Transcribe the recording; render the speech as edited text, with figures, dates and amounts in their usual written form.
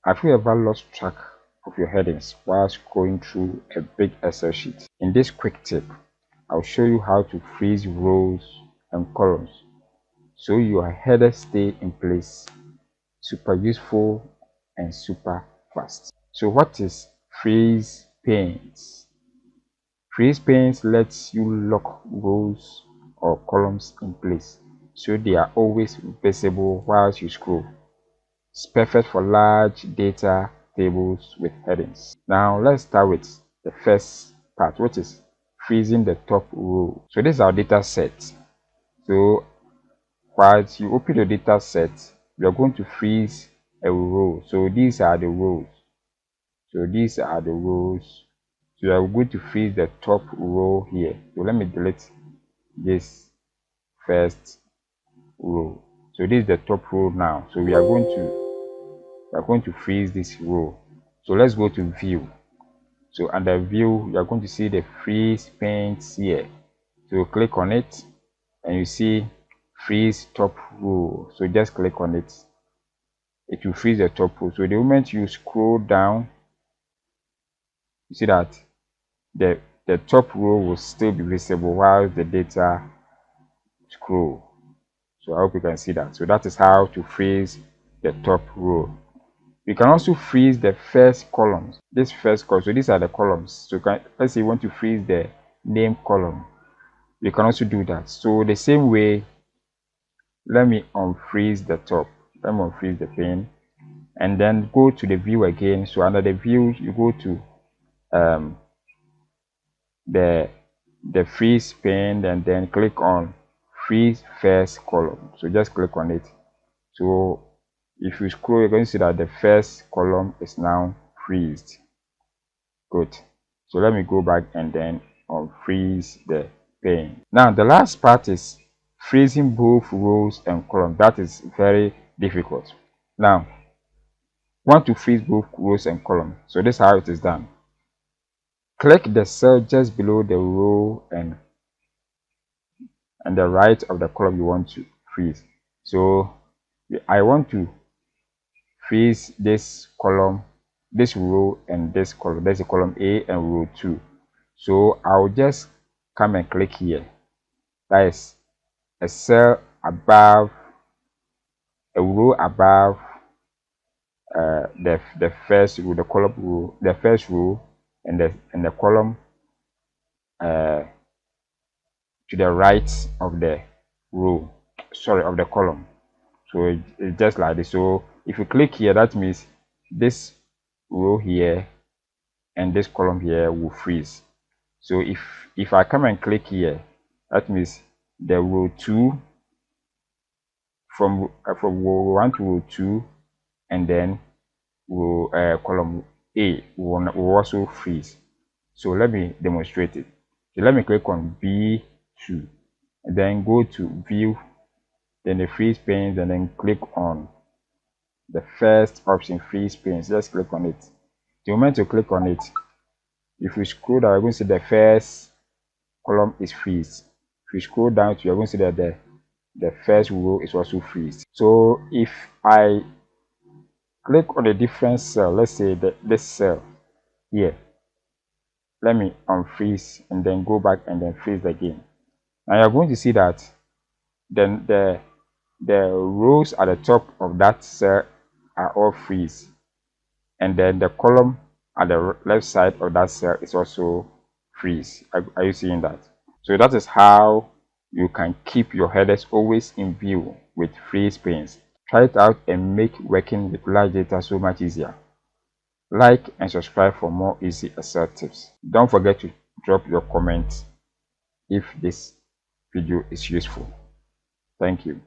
Have you ever lost track of your headings while scrolling through a big Excel sheet? In this quick tip, I'll show you how to freeze rows and columns so your headers stay in place. Super useful and super fast. So what is freeze panes? Freeze panes lets you lock rows or columns in place so they are always visible whilst you scroll. It's perfect for large data tables with headings. Now let's start with the first part, which is freezing the top row. So this is our data set. So once you open the data set, we are going to freeze a row. So these are the rows. So these are the rows. So we are going to freeze the top row here. So let me delete this first row. So this is the top row now. So we are going to freeze this row. So let's go to view. So under view, you are going to see the freeze panes here. So click on it and you see freeze top row. So just click on it. It will freeze the top row. So the moment you scroll down, you see that the top row will still be visible while the data scroll. So I hope you can see that. So that is how to freeze the top row. You can also freeze the first columns. This first column. So these are the columns. So let's say you want to freeze the name column. You can also do that. So the same way, let me unfreeze the top. Let me unfreeze the pane, and then go to the view again. So under the view, you go to the freeze pane, and then click on freeze first column. So just click on it. So if you scroll, you're going to see that the first column is now freezed. Good. So let me go back and then unfreeze the pane. Now the last part is freezing both rows and columns. That is very difficult. Now, want to freeze both rows and columns. So this is how it is done. Click the cell just below the row and the right of the column you want to freeze. So I want to freeze this column, this row, and this column. There's a column A and row 2. So I'll just come and click here. That is a cell above, a row above the first row, the column row, the first row, and the column to the right of the row, sorry, of the column. So it's just like this. So if you click here, that means this row here and this column here will freeze. So if I come and click here, that means the row 2 from row 1 to row 2, and then row column A will also freeze. So let me demonstrate it. So let me click on B2 and then go to view, then the freeze panes, and then click on the first option, freeze panes. Just click on it. The moment you click on it, if you scroll down, you're going to see the first column is freeze. If you scroll down, you're going to see that the first row is also freeze. So if I click on a different cell, let's say this cell here, let me unfreeze and then go back and then freeze again. Now you're going to see that then the rows at the top of that cell are all freeze, and then the column at the left side of that cell is also freeze. Are you seeing that? So that is how you can keep your headers always in view with freeze panes. Try it out and make working with large data so much easier. Like and subscribe for more easy Excel tips. Don't forget to drop your comments if this video is useful. Thank you.